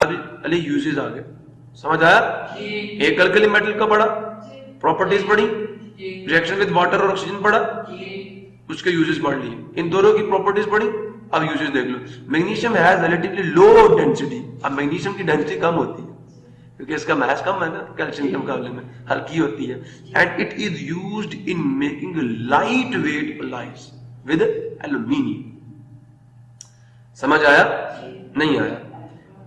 अब अली यूजेस आ गए, समझ आया? एक अल्कली मेटल का पढ़ा, प्रॉपर्टीज पढ़ी, रिएक्शन विद वाटर और ऑक्सीजन पढ़ा, उसके यूजेस पढ़ लिए, इन दोनों की प्रॉपर्टीज पढ़ी। अब यूजेस देख लो। Magnesium has relatively low density, अब मैग्नीशियम की डेंसिटी कम होती है क्योंकि इसका मास कम है ना कैल्शियम के मुकाबले में, हल्की होती है। And it is used in making light weight alloys with aluminium. समझ आया? नहीं आया?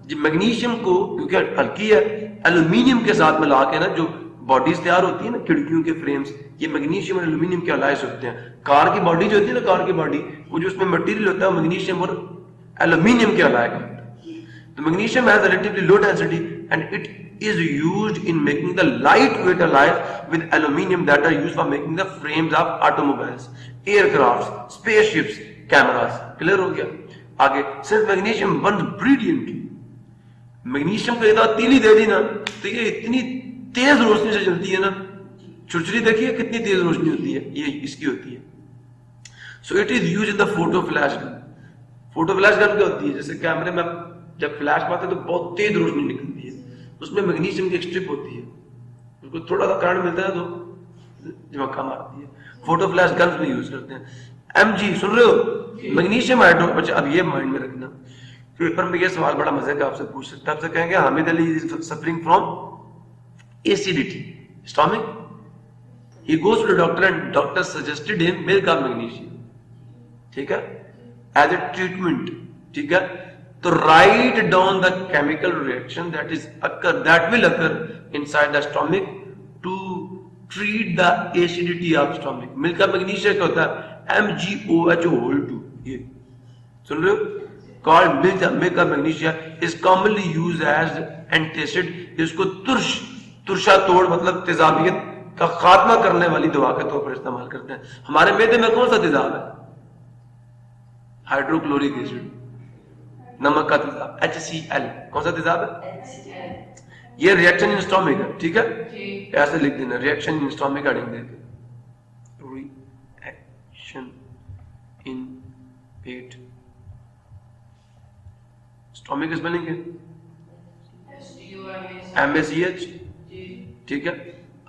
जी मैग्नीशियम को क्योंकि हल्की है, एल्यूमिनियम के साथ मिला के ना जो बॉडीज तैयार होती है ना खिड़कियों के फ्रेम्स, ये मैग्नीशियम और एल्यूमिनियम के अलॉयज होते हैं। कार की बॉडी जो होती है ना, कार की बॉडी, वो जो उसमें मटेरियल होता है मैग्नीशियम और एल्यूमिनियम के अलॉय का होता है। तो magnesium has relatively low density and it is used in making the lightweight alloys with aluminium that are used for making the frames of automobiles, aircrafts, spaceships, cameras. Clear हो गया? आगे, since magnesium burns brilliantly, magnesium को यदि तीली दे दी ना तो ये इतनी तेज रोशनी से जलती है ना, छुरछुरी देखिए कितनी तेज रोशनी होती है, ये इसकी होती है। So it is use in the photo flash gun. Photo flash gun क्या होती है? जैसे कैमरे में जब फ्लैश मारते हैं तो बहुत तेज रोशनी निकलती है, उसमें मैग्नीशियम की एक स्ट्रिप होती है, उसको थोड़ा सा करंट मिलता है तो झमक्का मारती है। फोटो फ्लैश गन्स में यूज करते हैं। एमजी सुन रहे हो? मैग्नीशियम हाइड्रो, बच्चे अब ये माइंड में रखना, पेपर में ये सवाल बड़ा मजे का आपसे पूछ सकता है। आपसे कहेंगे Hamid Ali is suffering from acidity stomach, he goes to doctor and doctor suggested him milk of magnesium, ठीक है, एज ए ट्रीटमेंट, ठीक है। तो write down the chemical reaction that will occur inside the stomach to treat the acidity of stomach. Milk of magnesium क्या होता है? MgOH2, ये सुन रहे हो? Called milk of magnesium is commonly used as antacid, इसको तुरशा तोड़ मतलब तेजाबियत का खात्मा करने वाली दवा के तौर पर इस्तेमाल करते हैं। हमारे मैदे में कौन सा तेजाब है? हाइड्रोक्लोरिक एसिड, नमक का तेजाब HCl। कौन सा तेजाब है? ये रिएक्शन इन स्टोमिक है, ठीक है, ऐसे लिख देना, रिएक्शन इन स्टोमिक हेडिंग देके, reaction in pet. Stomach spelling है MACH, ठीक है।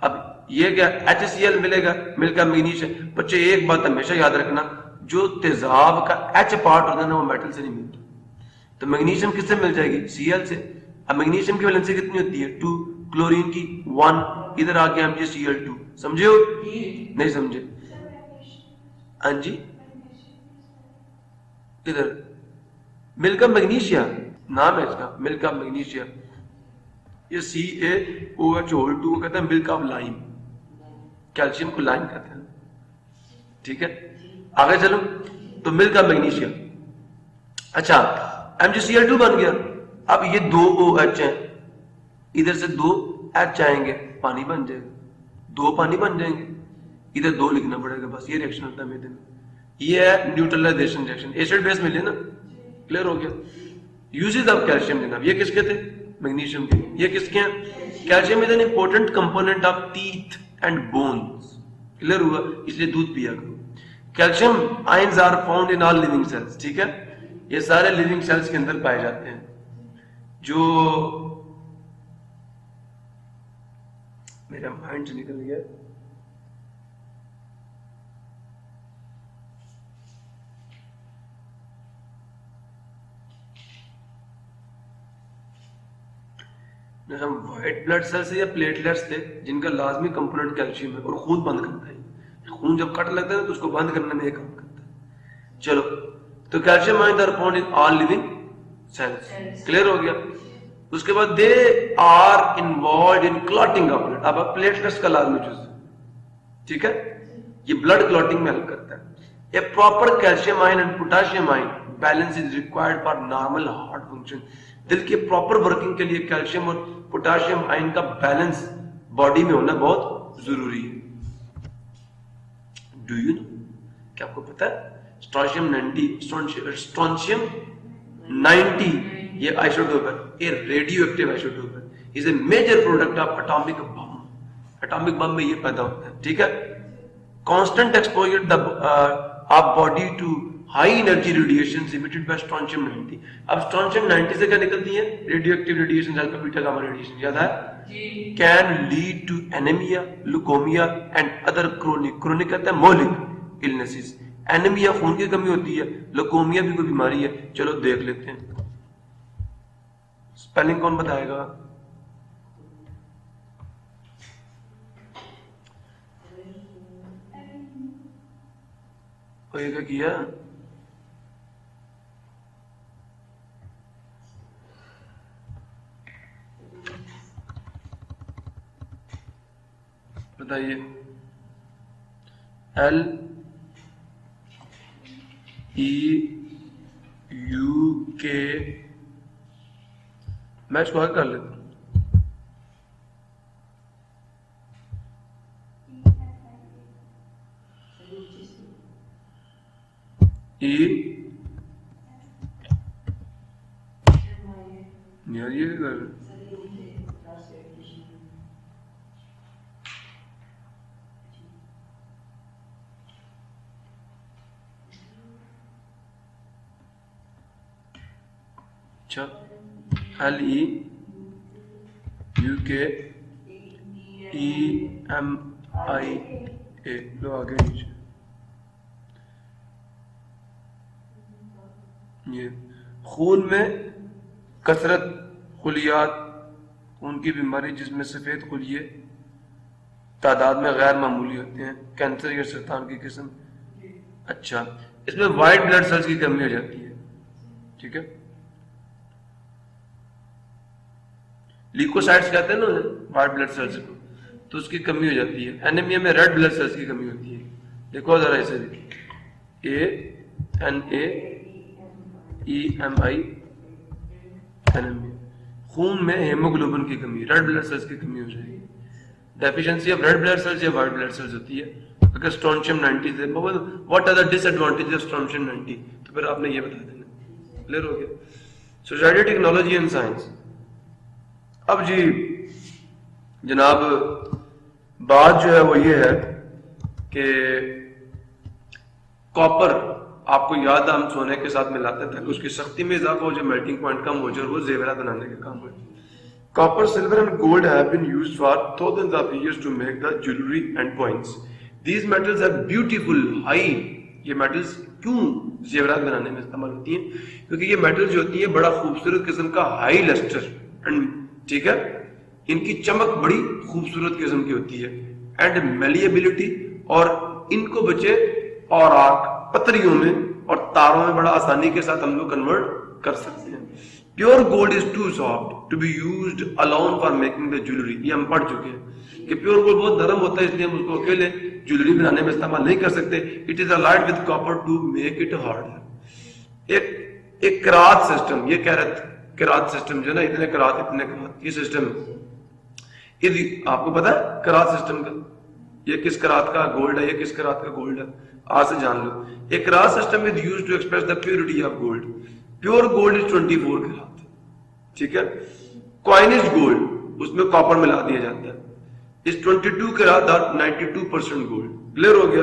अब ये क्या HCl मिलेगा, मिल्क ऑफ मैग्नीशियम। बच्चे एक बात हमेशा याद रखना, जो तेजाब का H पार्ट होता है ना वो मेटल से नहीं मिलता। तो मैग्नीशियम किससे मिल जाएगी? Cl से। अब मैग्नीशियम की वैलेंसी कितनी होती है? 2, क्लोरीन की 1, इधर आ गया MgCl2। समझे हो? नहीं समझे? हाँ जी, इधर मिल्क ऑफ मैग्नीशियम नाम है इसका, मिल्क ऑफ मैग्नीशियम। ये CaOH2 कहते हैं मिल्क ऑफ लाइम, कैल्शियम को लाइम कहते हैं, ठीक है। आगे चलो, तो मिल्क ऑफ मैग्नीशियम। अच्छा, MgCl2 बन गया। अब ये 2 OH हैं, इधर से 2 H आएंगे, पानी बन जाएगा, 2 पानी बन जाएंगे, इधर 2 लिखना पड़ेगा, बस ये रिएक्शन होता है मेदे में। ये है न्यूट्रलाइजेशन रिएक्शन, एसिड बेस मिले ना, क्लियर हो गया। यूजेस ऑफ कैल्शियम जनाब, ये किसके थे? मैग्नीशियम के। ये किसके हैं? Calcium is an important component of teeth and bones, clear हुआ, इसलिए दूध पिया करो। Calcium ions are found in all living cells, ठीक है, ये सारे लिविंग सेल्स के अंदर पाए जाते हैं। जो मेरा माइंड से निकल गया, हम व्हाइट ब्लड सेल्स या प्लेटलेट्स थे जिनका लाजमी कंपोनेंट कैल्शियम है और खून बंद करता है। खून जब कट लगता है तो उसको बंद करने में काम करता है। चलो, तो calcium ions are found in all living cells, clear हो गया। उसके बाद they are involved in clotting of blood. अब प्लेटलेट्स का लाजमी जुज़, ठीक है, ये ब्लड क्लॉटिंग में हेल्प करता है। A proper calcium ion and potassium ion balance is required for normal heart function. दिल के प्रॉपर वर्किंग के लिए कैल्शियम और पोटेशियम आयन का बैलेंस बॉडी में होना बहुत जरूरी है। डू यू नो, क्या आपको पता है स्ट्रोंशियम 90 ये आइसोटोप है, ये रेडियो एक्टिव आइसोटोप है, is a major product of atomic bomb. Atomic bomb में ये पैदा होता है, ठीक है। Constant exposure of body to high energy radiation emitted by strontium 90। अब स्ट्रोंशियम 90 से क्या निकलती है? Radioactive radiation, alpha beta gamma radiation, याद है? Can lead to anemia, leukemia and other chronic, chronic कहता है मौलिक इलनेसेस। एनीमिया खून की कमी होती है, ल्यूकोमिया भी कोई बीमारी है। चलो देख लेते हैं, स्पेलिंग कौन बताएगा? क्या किया? बताइए। L E U K, मैं इसको आगे कर लेता हूं। E यार ये कर, अच्छा L E U K E M I A, लो आगे नीचे। ये खून में कसरत खुलियात, खून की बीमारी जिसमें सफेद खुलिये तादाद में गैर मामूली होते हैं, कैंसर या सरतान की किस्म। अच्छा, इसमें व्हाइट ब्लड सेल्स की कमी हो जाती है, ठीक है। ल्यूकोसाइट्स कहते हैं ना व्हाइट ब्लड सेल्स को, तो उसकी कमी हो जाती है। एनीमिया में रेड ब्लड सेल्स की कमी होती है। देखो जरा इसे भी, ANAEMI, एनीमिया। खून में हेमोग्लोबिन की कमी, रेड ब्लड सेल्स की कमी हो जाएगी। Deficiency of red blood cells या व्हाइट ब्लड सेल्स होती है अगर स्ट्रोंशियम 90 से। What are the disadvantages of strontium 90? तो फिर आपने ये बता देना। क्लियर हो गया? Society, technology and science. अब जी जनाब बात जो है वो ये है कि कॉपर आपको याद है हम सोने के साथ मिलाते थे, उसकी सख्ती में इजाफा हो, जो मेल्टिंग पॉइंट कम हो जाए, वो जेवरात बनाने के काम है। Copper, silver and gold have been used for thousands of years to make the jewellery and coins. These metals are beautiful high. ये मेटल्स क्यों जेवरात बनाने में इस्तेमाल होती हैं? क्योंकि ये मेटल्स जो होती है बड़ा खूबसूरत किस्म का हाई लस्टर एंड, ठीक है, इनकी चमक बड़ी खूबसूरत किस्म की होती है एंड मेलिएबिलिटी, और इनको बचे और आर्क पतरियों में और तारों में बड़ा आसानी के साथ हम लोग कन्वर्ट कर सकते हैं। Pure gold is too soft to be used alone for making the jewellery. ये हम पढ़ चुके हैं कि प्योर गोल्ड बहुत नरम होता है, इसलिए हम उसको अकेले ज्वेलरी बनाने में इस्तेमाल नहीं कर सकते। It is allied with copper two make it hard. एक करात सिस्टम, ये करात सिस्टम जो है ना, इतने करात, ये सिस्टम, यदि आपको पता है करात सिस्टम का, ये किस करात का गोल्ड है, ये किस करात का गोल्ड है, आज से जान लो। एक carat system is used to express the purity of gold. Pure gold is 24 carat, ठीक है। कॉइनिज गोल्ड, उसमें कॉपर मिला दिया जाता है, इज 22 करात और 92% गोल्ड। क्लियर हो गया?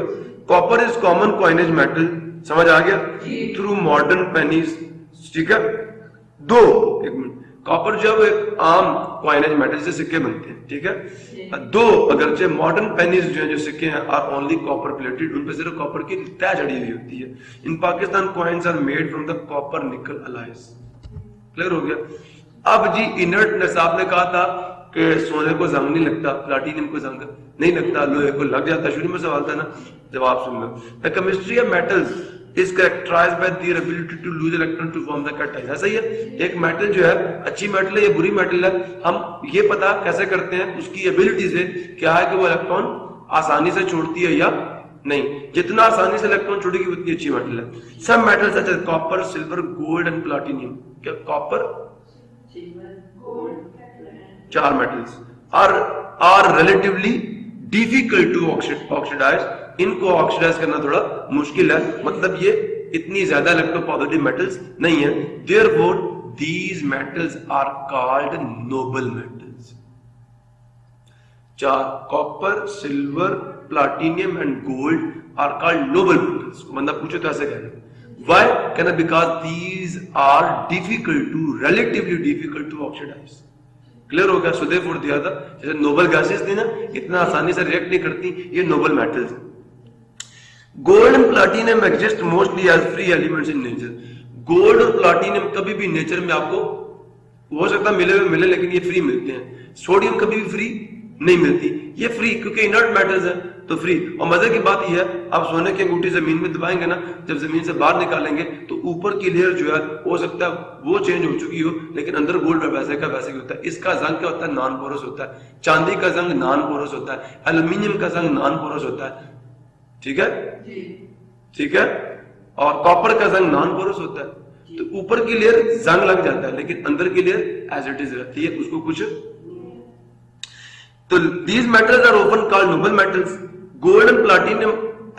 Copper is common coinage metal, समझ आ गया, थ्रू मॉडर्न पेनीज, ठीक है। एक मिनट, कॉपर जो है वो एक आम कॉइनेज मेटल से सिक्के बनते हैं, ठीक है। दो अगरचे मॉडर्न पेनीज जो है, जो सिक्के हैं, आर ओनली कॉपर प्लेटेड, उन पे सिर्फ कॉपर की तय जड़ी हुई होती है। In Pakistan coins are made from the copper nickel alloys. Clear हो गया? अब जी इनर्टनेस, आपने कहा था कि सोने को जंग नहीं लगता, प्लाटिनियम को जंग नहीं लगता, लोहे को लग जाता। शुरू में सवाल था ना, जवाब सुन लो। The chemistry of metals is characterized by their ability to lose electron to form the cation। ऐसा ही है, एक मेटल जो है अच्छी मेटल है या बुरी मेटल है, हम ये पता कैसे करते हैं? उसकी एबिलिटी से, क्या है कि वो इलेक्ट्रॉन आसानी से छोड़ती है या नहीं। जितना आसानी से इलेक्ट्रॉन छोड़ेगी उतनी अच्छी मेटल है। सब metals such as copper, silver, gold and platinum, क्या copper, silver, gold, 4 metals are relatively difficult to oxidise. इनको ऑक्सीडाइज करना थोड़ा मुश्किल है, मतलब ये इतनी ज्यादा इलेक्ट्रोपॉजिटिव मेटल्स नहीं है। Therefore these metals are called noble metals. 4 copper, silver, platinum and gold are called noble metals. बंदा पूछे तो ऐसे कहेगा, Why? कहना because these are relatively difficult to oxidize. Clear हो गया? सुदेव दिया था जैसे नोबल गैसेस थी ना, इतना आसानी से रिएक्ट नहीं करती, ये नोबल मेटल्स हैं। Gold and platinum exist mostly as free elements in nature. Gold और प्लैटिनम कभी भी नेचर में आपको हो सकता मिले, लेकिन ये फ्री मिलते हैं। सोडियम कभी भी फ्री नहीं मिलती, ये फ्री क्योंकि इनर्ट मेटल्स है तो फ्री। और मजे की बात यह है, आप सोने की अंगूठी जमीन में दबाएंगे ना, जब जमीन से बाहर निकालेंगे तो ऊपर की लेयर जो है हो सकता है वो चेंज हो चुकी हो, लेकिन अंदर गोल्ड वैसे का वैसे ही होता है। इसका जंग क्या होता है? नॉन पोरस होता है। चांदी का जंग नॉन पोरस होता है, एल्यूमिनियम का जंग नॉन पोरस होता है। ठीक है, ठीक है। और कॉपर का जंग नॉन पोरस होता है। तो ऊपर की लेयर जंग लग जाता है, लेकिन अंदर की लेयर एज इट इज रहती है, उसको कुछ। तो these metals are often called noble metals. Gold and platinum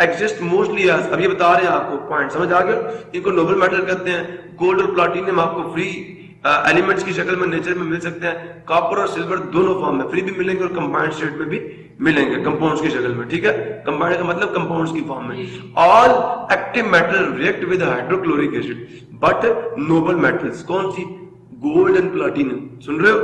exist mostly as, अब ये बता रहे हैं आपको, पॉइंट समझ आ गया? इनको नोबल मेटल कहते हैं। गोल्ड और प्लैटिनम आपको फ्री एलिमेंट्स की शक्ल में नेचर में मिल सकते हैं। कॉपर और सिल्वर दोनों फॉर्म में फ्री भी मिलेंगे और कंबाइंड स्टेट में भी मिलेंगे, कंपाउंड्स की शक्ल में। ठीक है, कंबाइंड का मतलब कंपाउंड्स की फॉर्म में। All active metal react with hydrochloric acid, but noble metals कौन सी? Gold and platinum. सुन रहे हो?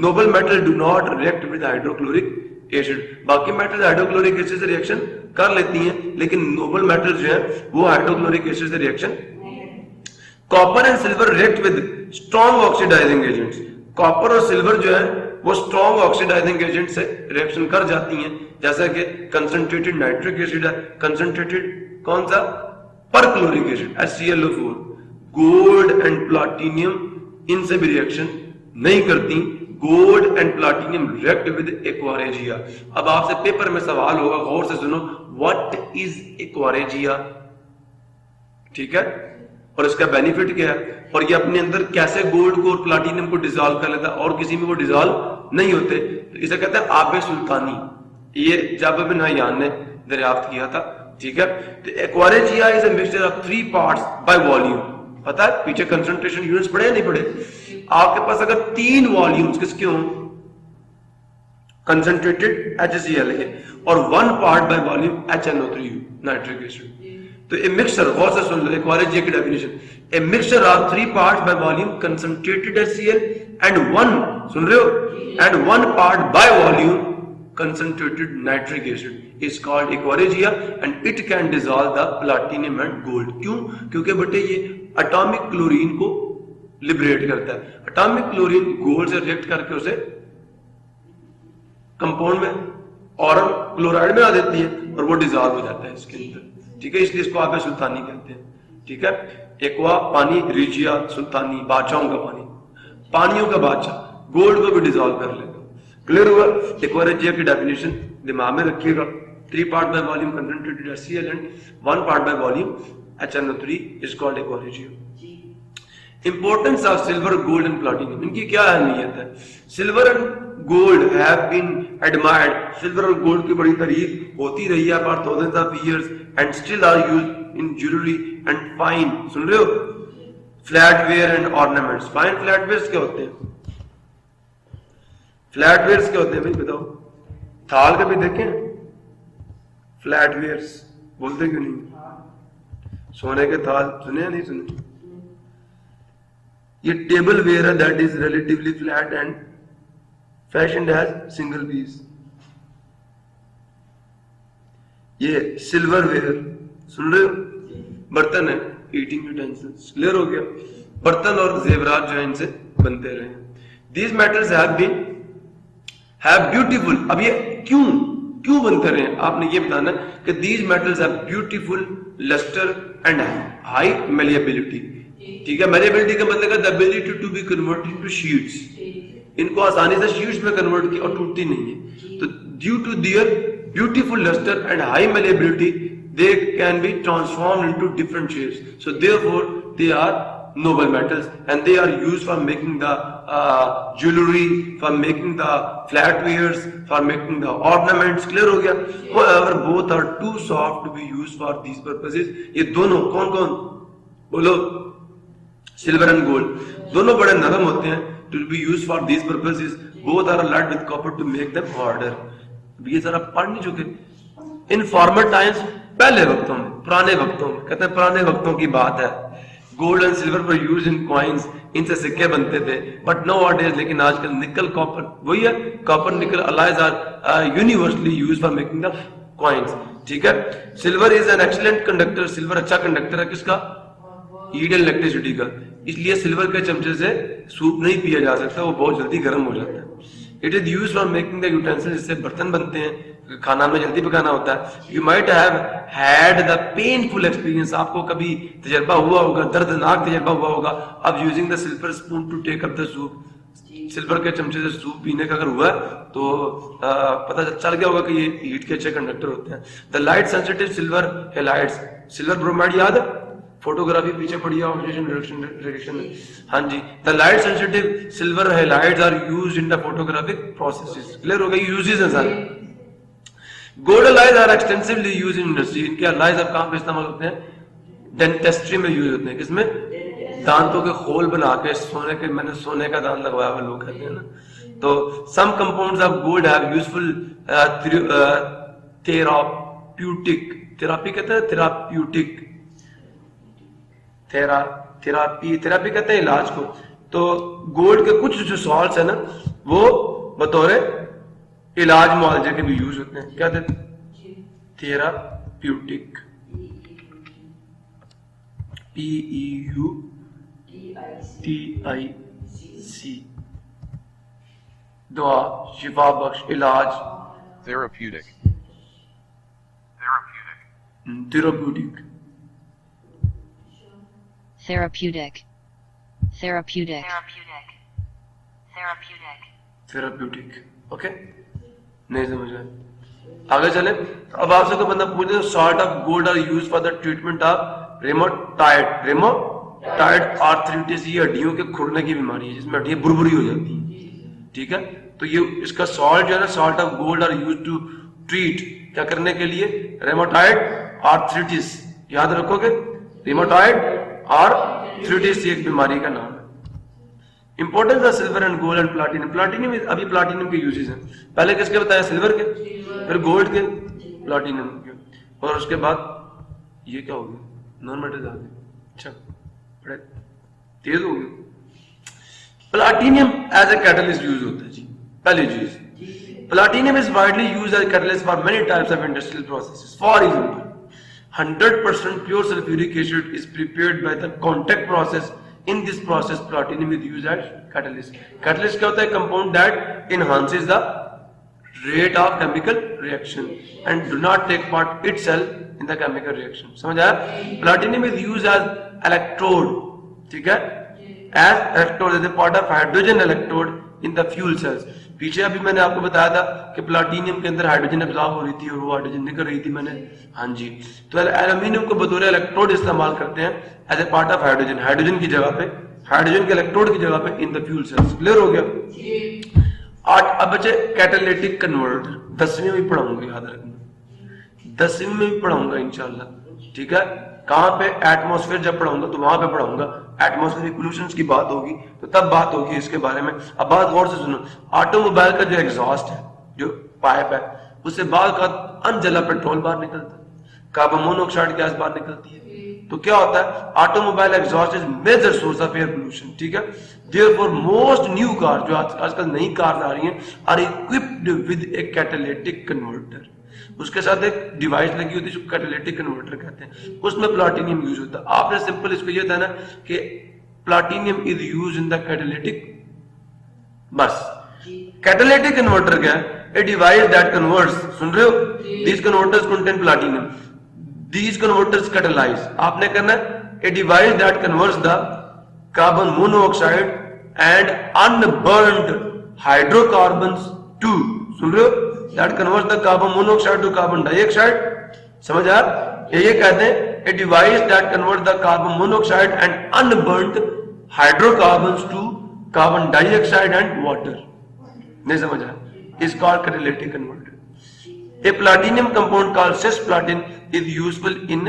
Noble metal do not react with hydrochloric acid. बाकी मेटल हाइड्रोक्लोरिक एसिड से रिएक्शन कर लेती हैं, लेकिन नोबल मेटल जो है वो हाइड्रोक्लोरिक एसिड से reaction. Copper and silver react with strong oxidising agents. Copper और सिल्वर जो है वो स्ट्रॉन्ग ऑक्सीडाइजिंग एजेंट से रिएक्शन कर जाती हैं, जैसा कि कंसंट्रेटेड नाइट्रिक एसिड है, कंसंट्रेटेड कौन सा? Perchloric acid HClO4। Gold and platinum इनसे भी रिएक्शन नहीं करती। Gold and platinum react with aqua regia. अब आपसे पेपर में सवाल होगा, गौर से सुनो, व्हाट इज एक्वारेजिया? ठीक है, और इसका बेनिफिट क्या है, और ये अपने अंदर कैसे गोल्ड को और प्लैटिनम को डिसॉल्व कर लेता है और किसी में वो डिसॉल्व नहीं होते। तो इसे कहते हैं आबे सुल्तानी। ये जाबिर बिन हय्यान ने दरियाफ्त किया था। ठीक है, तो aqua regia is a mixture of 3 parts by volume. पता है पीछे कंसंट्रेशन यूनिट्स पढ़े या नहीं पढ़े? आपके पास अगर 3 वॉल्यूम्स किसके हों? कंसंट्रेटेड HCl के, और 1 part by volume HNO3 nitric acid. तो ए मिक्सचर, गौर से सुन लो एक्वारेजिया की definition, a mixture of 3 parts bye volume concentrated HCl and 1, सुन रहे हो, and 1 part by volume concentrated nitric acid is called aquaregia and it can dissolve the platinum and gold. क्यों? क्योंकि बेटे ये atomic chlorine को liberate करता है। Atomic chlorine gold से रिएक्ट करके उसे कंपाउंड में और क्लोराइड में आ देती है और वो डिसॉल्व हो जाता है इसके अंदर। ठीक है, इसलिए इसको आबे सुल्तानी कहते हैं। ठीक है, एक्वा पानी, रिजिया सुल्तानी, बादशाहों का पानी, पानियों का बादशाह, गोल्ड को भी डिसॉल्व कर लेगा। क्लियर हुआ? एक्वारेजिया की डेफिनेशन दिमाग में रखिएगा, 3 part by volume concentrated HCl and 1 part by volume HNO3 is called aqua regia. Importance of silver, gold and platinum, इनकी क्या अहमियत है? Silver and gold have been admired. Silver और गोल्ड की बड़ी तारीफ होती रही है for thousands of years and still are used in jewellery and fine, सुन रहे हो, flatware and ornaments. Fine flatwares क्या होते हैं? फ्लैटवेयर्स क्या होते हैं भाई बताओ? थाल कभी देखें? फ्लैटवेयर्स बोलते क्यों नहीं? सोने के थाल सुने या नहीं सुने? ये टेबल वेयर है that is relatively flat and fashioned as single piece. ये सिल्वर वेयर, सुन रहे हो, बर्तन है, ईटिंग यूटेंसिल्स। क्लियर हो गया? बर्तन और जेवरात जो है इनसे बनते रहे। दीज मेटल्स हैव ब्यूटीफुल, अब ये क्यों बनते रहे? आपने ये बताना कि these metals have beautiful lustre and high malleability. ठीक है, मेलिएबिलिटी का मतलब है the ability to be converted into sheets. इनको आसानी से शीट्स में कन्वर्ट किया और टूटती नहीं है। तो due to their beautiful lustre and high malleability they can be transformed into different shapes, so therefore they are noble metals and they are used for making the jewelry, for making the flatwares, for making the ornaments. Clear हो गया? However, both are too soft to be used for these purposes. ये दोनों कौन कौन बोलो? Silver and gold दोनों बड़े नरम होते हैं to be used for these purposes. Both are allied with copper to make them harder. ये जरा पढ़ नहीं चुके? In former times पहले वक्तों में, पुराने वक्तों में, कहते हैं पुराने वक्तों की बात है, गोल्ड एंड सिल्वर पर यूज इन कॉइन्स, इनसे सिक्के बनते थे, बट नो डेज, लेकिन आजकल निकल कॉपर, वही है, copper nickel alloys are universally use for making the coins, ठीक है। Silver is an excellent conductor, silver अच्छा कंडक्टर है किसका? हीट एंड इलेक्ट्रिसिटी का, इसलिए सिल्वर के चमचे से सूप नहीं पिया जा सकता, वो बहुत जल्दी गर्म हो जाता है। It is use for making the utensil, जिससे बर्तन बनते हैं, खाना में जल्दी पकाना होता है। You might have had the painful experience, आपको कभी तजर्बा हुआ होगा, दर्दनाक तजर्बा हुआ होगा, अब using the silver spoon to take up the soup, silver के चमचे से सूप पीने का अगर हुआ तो पता चल गया होगा कि ये हीट के अच्छे कंडक्टर होते हैं। The light sensitive silver halides, silver bromide याद है, फोटोग्राफी पीछे पड़ी है, ऑक्सीडेशन रिडक्शन में, हाँ जी। The light sensitive silver halides are used in the photographic processes, clear हो गई, यूजेस हैं सारे। Gold alloys are extensively used in industry, इनके एलाइज अब कहां पे इस्तेमाल होते हैं? डेंटिस्ट्री में यूज होते हैं, किसमें? दांतों के खोल बना के, सोने के, मैंने सोने का दांत लगवाया हुआ लोग कहते हैं ना। तो some compounds of gold have useful therapeutic, therapy कहते हैं, थेराप्यूटिक, थेरापी कहते हैं इलाज को। तो गोल्ड के कुछ जो सॉल्ट्स है ना, वो बतौर इलाज मुआवजे के भी यूज होते हैं, क्या कहते हैं? थेराप्यूटिक, PEUTIC, दुआ, शिफा बख्श, इलाज, Therapeutic. Therapeutic, Therapeutic. Therapeutic. Therapeutic, okay, नहीं समझ आए, आगे चले। अब आपसे कोई बंदा पूछे, salt of gold are use for the treatment of rheumatoid arthritis, ये हड्डियों के खुरने की बीमारी है, जिसमें हड्डियां बुरबुरी हो जाती हैं, ठीक है। तो ये इसका सॉल्ट जो है ना, salt of gold are use to treat, क्या करने के लिए? रेमोटाइड आर्थराइटिस, याद रखोगे, रेमोटाइड आर्थराइटिस एक बीमारी का नाम है। Importance of silver and gold and platinum, platinum अभी प्लाटिनम के यूजेस हैं, पहले किसके बताया? सिल्वर के, फिर गोल्ड के, प्लाटिनम के, और उसके बाद ये क्या हो गया? नॉन मेटल्स आ गए, अच्छा बड़े तेज हो गए। Platinum as a catalyst use होता है जी, पहली चीज। Platinum is widely used as catalyst for many types of industrial processes. For example 100% pure sulfuric acid is prepared by the contact process. In this process, platinum is used as catalyst. Catalyst क्या होता है? Compound that enhances the rate of chemical reaction and do not take part itself in the chemical reaction. समझ आया? Platinum is used as electrode, ठीक है? As electrode is a part of hydrogen electrode in the fuel cells. पीछे अभी मैंने आपको बताया था कि प्लाटिनियम के अंदर हाइड्रोजन एब्जॉर्ब हो रही थी और वो हाइड्रोजन निकल रही थी मैंने, हाँ जी। तो एल्यूमिनियम को बतौर इलेक्ट्रोड इस्तेमाल करते हैं as a part of hydrogen, hydrogen की जगह पे, हाइड्रोजन के इलेक्ट्रोड की जगह पे in the fuel cells. Clear हो गया? अब बचे कैटालिटिक कन्वर्टर, 10वीं में भी पढ़ाऊंगा, याद रखना, 10वीं में भी पढ़ाऊंगा इंशाल्लाह, ठीक है। कहां पे? एटमॉस्फेयर जब पढ़ाऊंगा तो वहां पे पढ़ाऊंगा, एटमॉस्फेरिक पोल्यूशन की बात होगी तो तब बात होगी इसके बारे में। अब बात गौर से सुनो, ऑटोमोबाइल का जो एग्जॉस्ट है, जो पाइप है, उससे बाद का अनजला पेट्रोल बाहर निकलता है, कार्बन मोनोऑक्साइड गैस बाहर निकलती है। तो क्या होता है? Automobile exhaust is major source of air pollution, ठीक है। देयरफॉर मोस्ट न्यू कार, जो आजकल नई कार आ रही हैं, are equipped with a catalytic converter. उसके साथ एक डिवाइस लगी होती है जो कैटालिटिक कन्वर्टर कहते हैं, उसमें प्लाटिनियम यूज होता है। आपने सिंपल इसको ये था ना कि platinum is use in the catalytic, बस। कैटालिटिक कन्वर्टर क्या है? ए डिवाइस दैट कन्वर्ट्स, सुन रहे हो? These converters contain platinum, these converters catalyse. आपने करना है a device that converts the carbon monoxide and unburned hydrocarbons to, सुन रहे हो? That converts the carbon monoxide to carbon dioxide. समझ आया? ये कहते हैं a device that converts the carbon monoxide and unburnt hydrocarbons to carbon dioxide and water. नहीं समझ आया? Is called catalytic converter. A platinum compound called cisplatin is useful in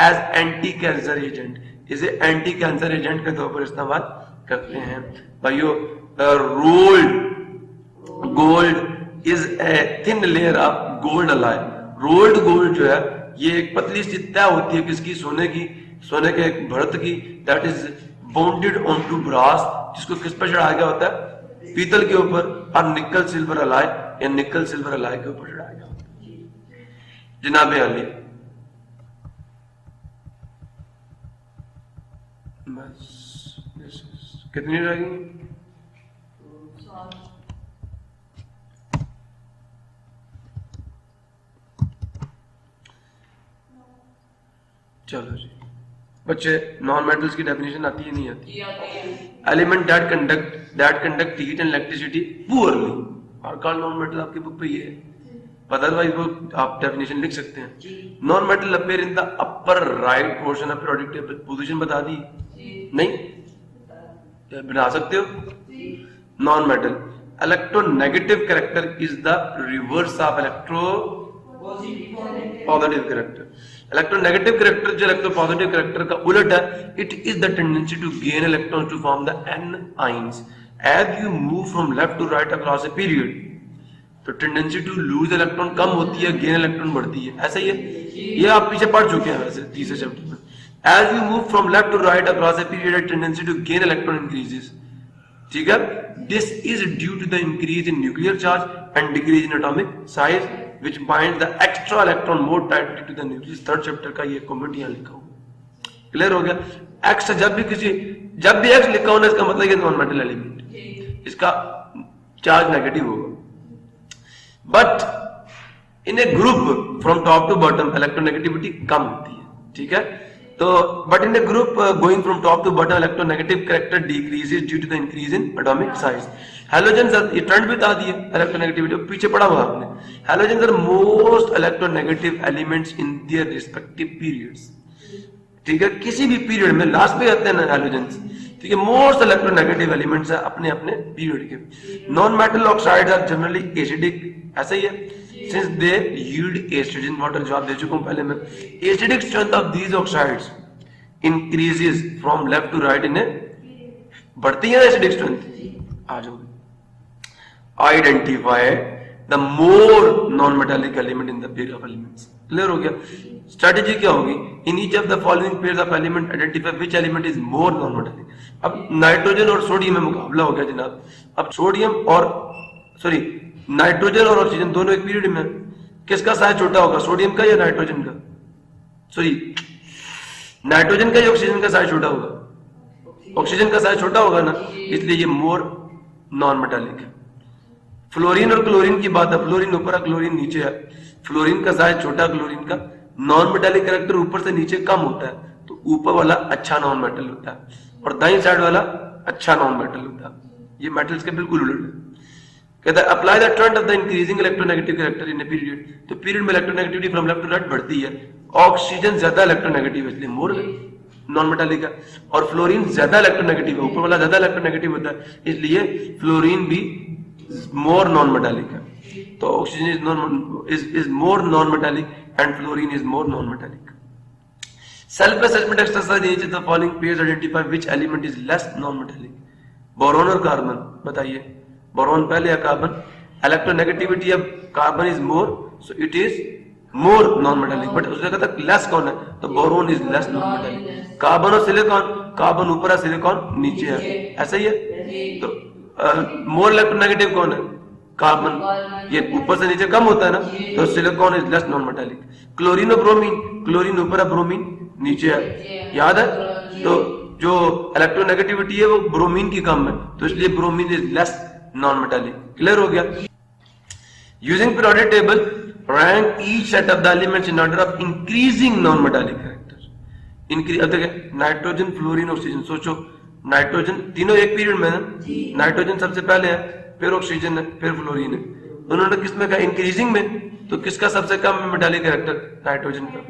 as anti-cancer agent. इसे anti-cancer agent के तौर पर इस्तेमाल करते हैं। भाइयों, rolled gold is a thin layer of gold alloy. Rolled gold जो है ये एक पतली सी तय होती है किसकी, सोने की, सोने के एक भरत की, that is bounded on to brass, जिसको किस पर चढ़ाया गया होता है, पीतल के ऊपर, और निकल सिल्वर अलाय या निकल सिल्वर अलाय के ऊपर चढ़ाया गया होता है। जनाबे अली, बस कितनी रहेगी? चलो जी बच्चे, नॉन मेटल्स की डेफिनेशन आती है नहीं आती? Element that conduct heat and electricity poorly, और कल नॉन मेटल आपकी बुक पे ये है, अदरवाइज वो आप डेफिनेशन लिख सकते हैं। Non metal appear in the upper right portion of periodic table, position बता दी नहीं, बना सकते हो। Non metal electronegative character is the reverse of electro positive character. Electronegative character जो इलेक्ट्रोपॉजिटिव कैरेक्टर का उलट है, it is the tendency to gain electrons to form the anions as you move from left to right across a period. तो tendency to lose electron कम होती है, gain electron बढ़ती है, ऐसा ही है। ये आप पीछे पढ़ चुके हैं वैसे तीसरे चैप्टर में। As you move from left to right across a period, tendency to gain electron increases, ठीक है। This is due to the increase in nuclear charge and decrease in atomic size which binds the extra electron more tightly to the nucleus। Third chapter का ये comment यहाँ लिखा हुआ, clear हो गया। X जब भी एक्स लिखा होना, इसका मतलब ये नॉन मेटल एलिमेंट, इसका चार्ज नेगेटिव होगा। But in a group from top to bottom electronegativity कम होती है, ठीक है। तो but in a group going from top to bottom electronegative character decreases due to the increase in atomic size. Halogen sir, ये trend भी बता दिए इलेक्ट्रोनेगेटिविटी, पीछे पढ़ा हुआ आपने। Halogen are most electronegative elements in their respective periods, ठीक है। किसी भी पीरियड में लास्ट पे आते हैं ना हेलोजन, ठीक है, मोस्ट इलेक्ट्रोनेगेटिव एलिमेंट्स है अपने अपने पीरियड के। Non metal oxides are generally acidic, ऐसा ही है, since they yield acid water, जो आप दे चुका हूं पहले में। Acidic strength of these oxides increases from left to right in a, बढ़ती है एसिडिक स्ट्रेंथ। आ जाओ, identify the more non metallic element in the pair of elements, clear हो गया। स्ट्रेटेजी क्या होगी, in each of the following pairs of element identify which element is more non metallic. अब nitrogen और sodium में मुकाबला हो गया जनाब। अब सोडियम और नाइट्रोजन और ऑक्सीजन दोनों एक पीरियड में, किसका साइज छोटा होगा, सोडियम का या नाइट्रोजन का? नाइट्रोजन का या ऑक्सीजन का साइज छोटा होगा? ऑक्सीजन का साइज छोटा होगा ना, इसलिए ये मोर नॉन मेटालिक है। फ्लोरीन और क्लोरीन की बात है, फ्लोरीन ऊपर है, क्लोरीन नीचे है। फ्लोरीन का साइज छोटा, क्लोरीन का। नॉन मेटालिक कैरेक्टर ऊपर से नीचे कम होता है, तो ऊपर वाला अच्छा नॉन मेटल होता है और दाईं साइड वाला अच्छा नॉन मेटल होता है। ये मेटल्स के बिल्कुल उलट है। कहता है apply the trend of the increasing electronegative character in a period, तो पीरियड में electronegativity from left to right बढ़ती है। ऑक्सीजन ज्यादा इलेक्ट्रोनेगेटिव है, इसलिए मोर नॉन मेटालिक है, और फ्लोरीन ज्यादा इलेक्ट्रोनेगेटिव है, ऊपर वाला ज्यादा इलेक्ट्रोनेगेटिव होता है, इसलिए फ्लोरीन भी मोर नॉन मेटालिक है। तो oxygen is more non metallic and fluorine is more non metallic. Self assessment exercise, etch the following pairs identify which element is less non metallic. Boron और कार्बन, बताइए, boron पहले या carbon? Electronegativity अब carbon is more, so it is more non metallic, but उसने कहा था less कौन है, तो boron is less non metallic. Carbon और सिलिकॉन, कार्बन ऊपर है, सिलिकॉन नीचे है, ऐसा ही है। तो मोर इलेक्ट्रोनेगेटिव कौन है, कार्बन, ये ऊपर से नीचे कम होता है ना, तो silicon is less non metallic. Chlorine और ब्रोमीन, क्लोरीन ऊपर है, ब्रोमीन नीचे है, याद है। तो जो इलेक्ट्रोनेगेटिविटी है वो ब्रोमीन की कम है, तो इसलिए bromine is less non metallic, clear हो गया। Using periodic table rank each set of the elements in order of increasing non metallic character. Increase, अब देखिए नाइट्रोजन, फ्लोरीन, ऑक्सीजन, सोचो नाइट्रोजन तीनों एक पीरियड में है, नाइट्रोजन सबसे पहले है, फिर ऑक्सीजन है, फिर फ्लोरीन है। उन्होंने किसमें कहा, इंक्रीजिंग में, तो किसका सबसे कम मेटालिक कैरेक्टर, नाइट्रोजन का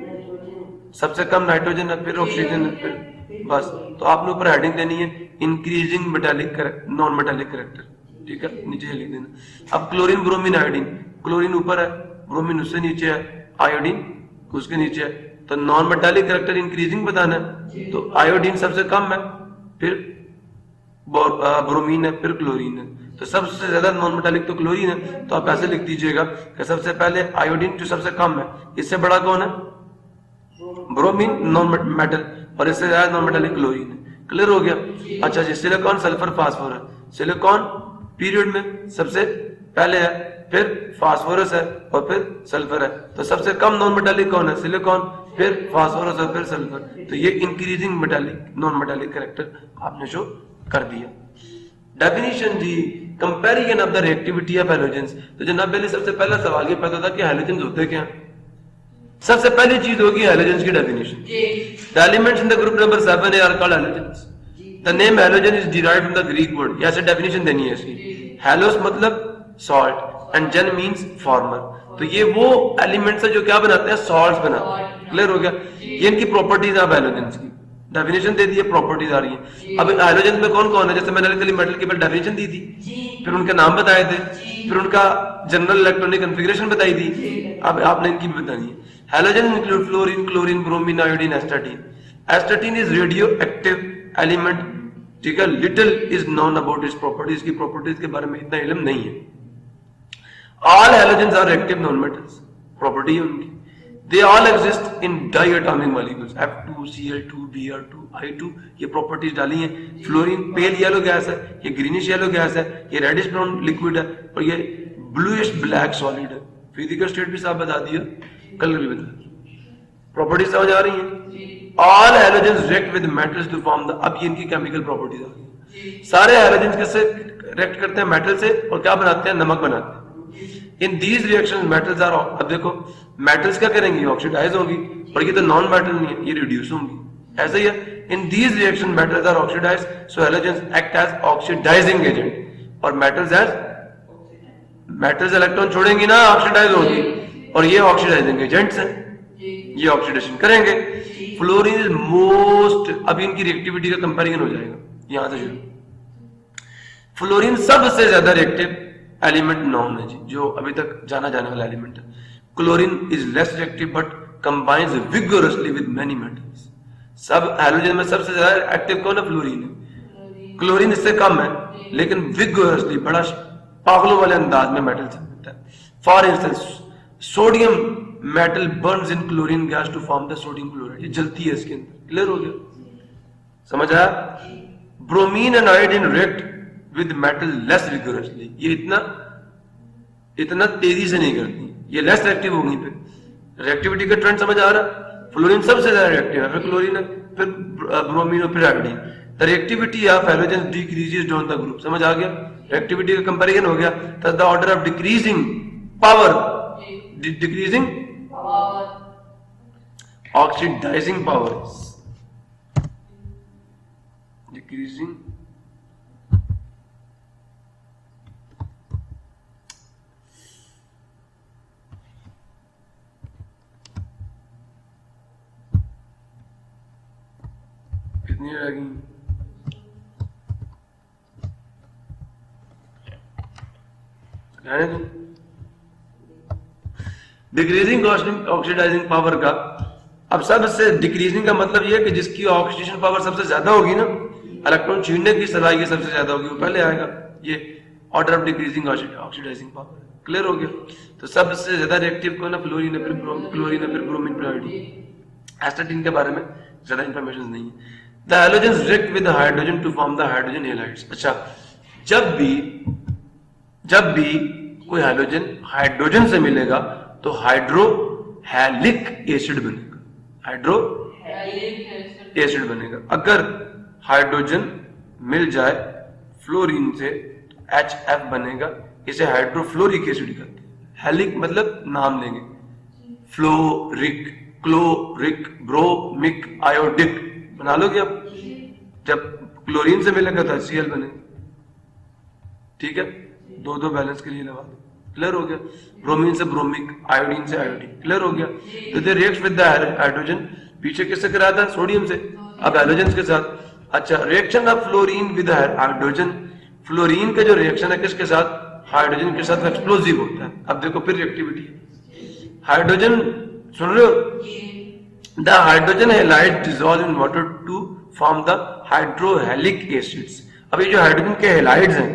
सबसे कम नाइट्रोजन है, फिर ऑक्सीजन है, फिर बस। तो आपने ऊपर हेडिंग देनी है increasing metallic non metallic character, ठीक है, नीचे लिख देना। अब क्लोरीन, ब्रोमीन, आयोडीन, क्लोरीन ऊपर है, ब्रोमीन उससे नीचे है, आयोडीन उसके नीचे है, तो नॉन मेटालिक कैरेक्टर इंक्रीजिंग बताना है, तो आयोडीन सबसे कम है, फिर ब्रोमीन है, फिर क्लोरीन है। तो सबसे ज्यादा नॉन मेटालिक तो क्लोरीन है, तो आप ऐसे लिख दीजिएगा कि सबसे पहले आयोडीन जो सबसे कम है, इससे बड़ा कौन है, ब्रोमीन नॉन मेटल और इससे ज्यादा नॉन मेटालिक क्लोरीन है। क्लियर हो गया? अच्छा जी, सिलिकॉन सल्फर फास्फोर है। सिलिकॉन पीरियड में सबसे पहले है, फिर फास्फोरस है और फिर सल्फर है। तो सबसे कम नॉन मेटालिक कौन है? सिलिकॉन, फिर फास्फोरस और फिर सल्फर। तो ये increasing metallic non metallic character आपने शो कर दिया। डेफिनेशन जी, comparison of the reactivity of halogens. तो जनाब पहले सबसे पहला सवाल ये पैदा था कि हैलोजेंस होते क्या? सबसे पहली चीज होगी हैलोजेंस की definition. The elements in the group number 7 are called halogens. The name halogen is derived from the Greek word. ऐसे डेफिनेशन देनी है इसकी। हैलोस मतलब salt and gen means former. तो ये वो एलिमेंट्स है जो क्या बनाते हैं? सॉल्ट्स बनाते हैं। क्लियर हो गया? ये इनकी प्रॉपर्टीज है हैलोजेंस की। डेफिनेशन दे दी है, प्रॉपर्टीज आ रही है। अब हैलोजेंस में कौन कौन है? जैसे मैंने अल्कली मेटल की पहले डेफिनेशन दी थी, फिर उनके नाम बताए थे, फिर उनका जनरल इलेक्ट्रॉनिक कॉन्फ़िगरेशन बताई थी। अब आपने इनकी भी बतानी है। Halogen include fluorine, chlorine, bromine, iodine, astatine. Astatine is radio active element. ठीक है, little is known about its properties. की प्रॉपर्टीज के बारे में इतना इल्म नहीं है। All halogens are active non metals. Property है उनकी। They all exist in diatomic molecules F2, Cl2, Br2, I2। ये प्रॉपर्टीज डाली हैं। फ्लोरीन पेल येलो गैस है, ये ग्रीनिश येलो गैस है, ये रेडिश ब्राउन लिक्विड है और ये ब्लूइश ब्लैक सॉलिड है। फिजिकल स्टेट भी साफ बता दिया, कलर भी बता दिया। प्रॉपर्टीज समझ आ रही हैं? All halogens react with metals to form the. अब ये इनकी केमिकल प्रॉपर्टीज आ गई। सारे हैलोजेंस किससे रिएक्ट करते हैं? मेटल से। और क्या बनाते हैं? नमक बनाते हैं। In these reactions metals are, अब देखो मेटल्स क्या करेंगी? ऑक्सीडाइज होगी। और ये तो नॉन मेटल नहीं है, ये रिड्यूस होंगी। ऐसा ही है। In these reaction metals are oxidise, so halogens act as oxidising agent. और मेटल्स इलेक्ट्रॉन छोड़ेंगी ना, ऑक्सीडाइज होगी। और ये ऑक्सीडाइजिंग एजेंट्स हैं, ये ऑक्सीडेशन करेंगे। फ्लोरीन इज मोस्ट, अभी इनकी रिएक्टिविटी का कंपैरिजन हो जाएगा यहां से शुरू। फ्लोरीन सबसे ज्यादा रिएक्टिव एलिमेंट नॉन है जी, जो अभी तक जाना जाने वाला एलिमेंट है। Chlorine is less reactive but combines vigorously with many metals. सब हैलोजन में सबसे ज्यादा एक्टिव कौन है? फ्लोरीन है। क्लोरीन इससे कम है लेकिन विगोरसली, बड़ा पागलों वाले अंदाज में मेटल से बनता है। For instance sodium metal burns in chlorine gas to form the sodium chloride. ये जलती है इसके अंदर। क्लियर हो गया? समझ आया? Bromine and iodine react with metal less vigorously. ये इतना तेजी से नहीं करती, ये लेस रिएक्टिव होगी। फिर रिएक्टिविटी का ट्रेंड समझ आ रहा है? फ्लोरीन सबसे ज्यादा रिएक्टिव है, फिर क्लोरीन है, फिर ब्रोमीन और फिर iodine. The reactivity of halogens decreases down the group. समझ आ गया? रिएक्टिविटी का कंपैरिजन हो गया। The order of decreasing power, decreasing oxidising power, decreasing कितनी रहेगी? डिक्रीजिंग ऑक्सीडाइजिंग पावर का, अब सबसे डिक्रीजिंग का मतलब यह है कि जिसकी ऑक्सीडेशन पावर सबसे ज्यादा होगी ना, इलेक्ट्रॉन छीनने की सलाहियत सबसे ज्यादा होगी, वो पहले आएगा। ये order of decreasing oxidising power. Clear हो गया? तो सबसे ज्यादा रिएक्टिव कौन है? फ्लोरीन है, फिर क्लोरीन है, फिर ब्रोमीन, फिर आयोडीन। एस्टाटीन के बारे में ज्यादा इंफॉर्मेशन नहीं है। The halogens react with the hydrogen to form the hydrogen halides। अच्छा, जब भी कोई हाइड्रोजन हाइड्रोजन से मिलेगा तो हाइड्रोहेलिक एसिड बनेगा। हाइड्रोहेलिक एसिड बनेगा। अगर हाइड्रोजन मिल जाए फ्लोरीन से तो HF बनेगा। इसे हाइड्रोफ्लोरिक एसिड कहते हैं। हेलिक मतलब नाम लेंगे, फ्लोरिक, क्लोरिक, ब्रोमिक, आयोडिक बना लोगे। अब जब क्लोरीन से मिलेगा तो HCl बनेगा। ठीक है, दो बैलेंस के लिए लगा दो। क्लियर हो गया? ब्रोमीन से ब्रोमिक, आयोडीन से आयोडीन। क्लियर हो गया? तो they react with the hydrogen. पीछे किससे करा था? सोडियम से। अब हाइड्रोजन के साथ। अच्छा, reaction of fluorine with hydrogen. Fluorine का जो रिएक्शन है किसके साथ? हाइड्रोजन के साथ एक्सप्लोसिव होता है। अब देखो फिर रिएक्टिविटी। हाइड्रोजन, सुन रहे हो? The hydrogen halides dissolve in water to form the hydrohalic acids। अब ये जो हाइड्रोजन के हेलाइड्स हैं,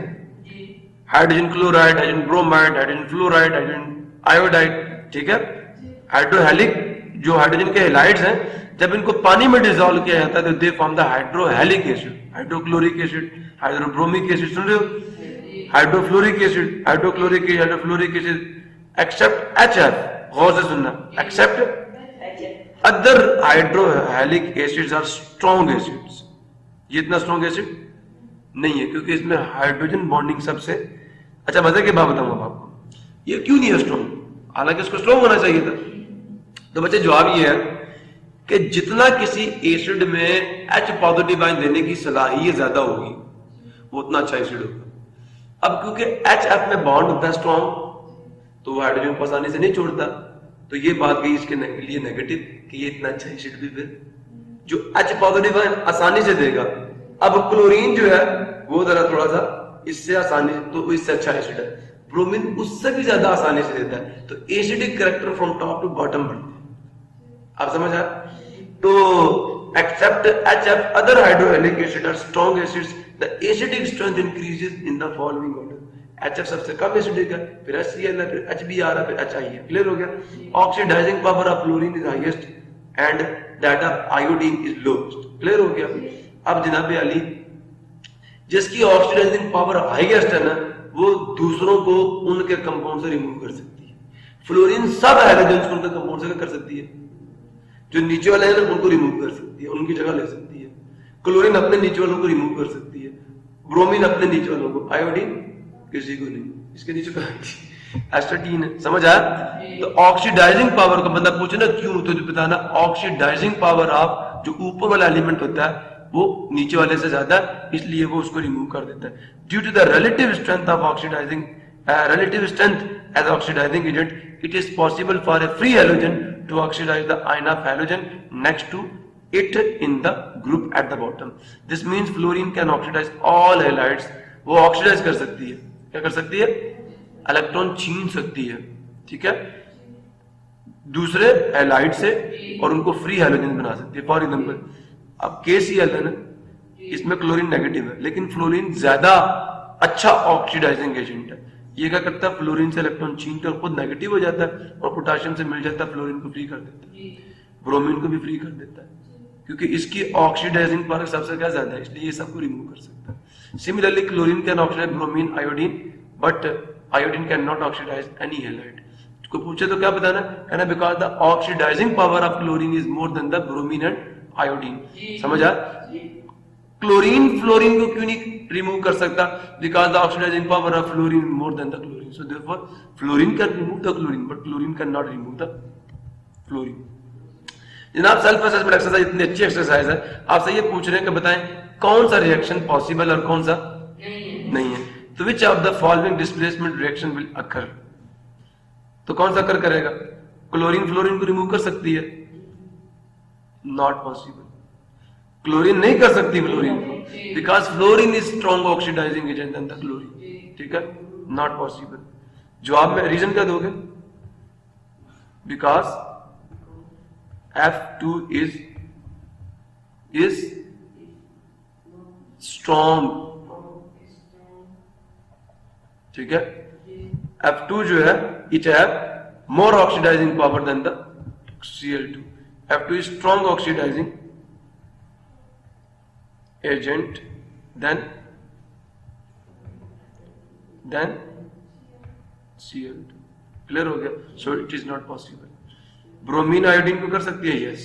hydrogen chloride, hydrogen bromide, hydrogen fluoride, hydrogen iodide, ठीक है, हाइड्रोहेलिक जो हाइड्रोजन के हैलाइड्स हैं, जब इनको पानी में डिसॉल्व किया जाता है तो they form the hydrohalic acid, hydrochloric acid, hydrobromic acid, सुन रहे हो, hydrofluoric acid, hydrofluoric acid, except HF, गौर से सुनना, except other hydrohalic acids are strong acids. ये इतना स्ट्रॉन्ग एसिड नहीं है क्योंकि इसमें हाइड्रोजन बॉन्डिंग सबसे, अच्छा मजे की बात बताऊंगा आपको, ये क्यों नहीं है स्ट्रॉन्ग, हालांकि इसको स्ट्रॉन्ग होना चाहिए था। तो बच्चे जवाब ये है कि जितना किसी एसिड में H पॉजिटिव आयन देने की सलाहियत ज्यादा होगी वो उतना अच्छा एसिड होगा। अब क्योंकि HF में बॉन्ड होता है स्ट्रॉन्ग, तो वो हाइड्रोजन को आसानी से नहीं छोड़ता, तो ये बात गई इसके लिए नेगेटिव कि ये इतना अच्छा एसिड भी फिर जो H पॉजिटिव आयन आसानी से देगा। अब क्लोरीन जो है वो जरा थोड़ा सा इससे आसानी, तो इससे अच्छा एसिड है, ब्रोमीन उससे भी ज्यादा आसानी से देता है, तो acidic character from top to bottom बढ़ते हैं। आप समझ आए? तो except HF other hydrohalic acid are strong acids, the acidic strength increases in the following order. HF सबसे कम एसिडिक है, फिर HCl है, फिर HBr है, फिर HI है। क्लियर हो गया? Oxidising power of fluorine is highest and that of iodine is lowest. Clear हो गया? अब जनाब अली, जिसकी ऑक्सीडाइजिंग पावर हाईएस्ट है ना, वो दूसरों को उनके कंपाउंड से रिमूव कर सकती है। फ्लोरीन सब हैलोजेंस को उनके कंपाउंड से कर सकती है, जो नीचे वाले हैं ना उनको रिमूव कर सकती है, उनकी जगह ले सकती है। क्लोरीन अपने नीचे वालों को रिमूव कर सकती है, ब्रोमीन अपने नीचे वालों को, आयोडीन किसी को नहीं, इसके नीचे का एस्टाटीन है। समझ आया? तो ऑक्सीडाइजिंग पावर का बंदा पूछे ना क्यों, तो बताना ऑक्सीडाइजिंग पावर ऑफ जो ऊपर वाला एलिमेंट होता है वो नीचे वाले से ज्यादा, इसलिए वो उसको रिमूव कर देता है। Due to the relative strength of oxidising, relative strength as oxidizing agent, it is possible for a free halogen to oxidize the ion of halogen next to it in the group at the bottom. This means fluorine can oxidize all halides. वो oxidise कर सकती है, क्या कर सकती है? Electron छीन सकती है, ठीक है, दूसरे हैलाइड से, और उनको फ्री हैलोजन बना सकती है। फॉर एग्जाम्पल अब KCl है ना, इसमें क्लोरीन नेगेटिव है, लेकिन फ्लोरीन ज्यादा अच्छा ऑक्सीडाइजिंग एजेंट है। ये क्या करता है? फ्लोरीन से इलेक्ट्रॉन छीन कर खुद नेगेटिव हो जाता है और पोटेशियम से मिल जाता है, फ्लोरीन को फ्री कर देता है, ब्रोमीन को भी फ्री कर देता है, क्योंकि इसकी ऑक्सीडाइजिंग पावर सबसे क्या ज्यादा है, इसलिए ये सबको रिमूव कर सकता है। Similarly chlorine can oxidise bromine, iodine, but iodine can not oxidise any halide. को पूछे तो क्या बताना है ना, because the oxidising power of chlorine is more than the bromine and iodine. समझ आ? क्लोरीन फ्लोरीन को क्यों नहीं रिमूव कर सकता? Because the oxidising power of fluorine more than the chlorine, so therefore fluorine can remove the chlorine but chlorine can not remove the fluorine. जनाब self assessment exercise इतनी अच्छी एक्सरसाइज है, आपसे ये पूछ रहे हैं कि बताएं कौन सा रिएक्शन पॉसिबल और कौन सा नहीं है। तो which of the following displacement reaction will occur, तो कौन सा अकर करेगा? क्लोरीन फ्लोरीन को रिमूव कर सकती है? Not possible. क्लोरीन नहीं कर सकती फ्लोरीन को, because fluorine is strong oxidising agent than the chlorine, ठीक है, नॉट पॉसिबल। जवाब में रीजन क्या दोगे? बिकॉज F2 is strong, ठीक है। F2 जो है it have more oxidizing power than the Cl2. F2 is strong oxidizing agent than Cl2. Clear हो गया? So it is not possible. Bromine iodine को कर सकती है? Yes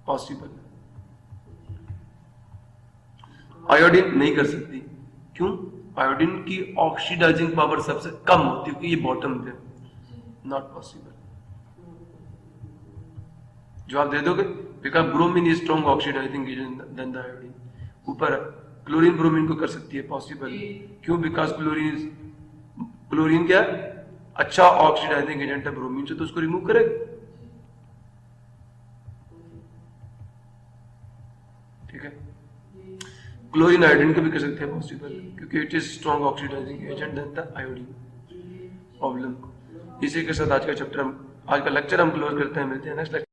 possible. आयोडीन नहीं कर सकती, क्यों? आयोडीन की ऑक्सीडाइजिंग पावर सबसे कम होती है क्योंकि ये बॉटम पे, नॉट पॉसिबल। जवाब दे दोगे? Because bromine is strong oxidising agent than the iodine. ऊपर क्लोरीन ब्रोमीन को कर सकती है, पॉसिबल, क्यों? बिकॉज क्लोरीन क्या अच्छा ऑक्सीडाइजिंग एजेंट है ब्रोमीन से, तो उसको रिमूव करेगा, ठीक है। क्लोरीन आयोडीन को भी कर सकते हैं, पॉसिबल, क्योंकि it is strong oxidising agent than the iodine. Problem. इसी के साथ आज का चैप्टर आज का लेक्चर हम क्लोज करते हैं, मिलते हैं नेक्स्ट लेक्चर।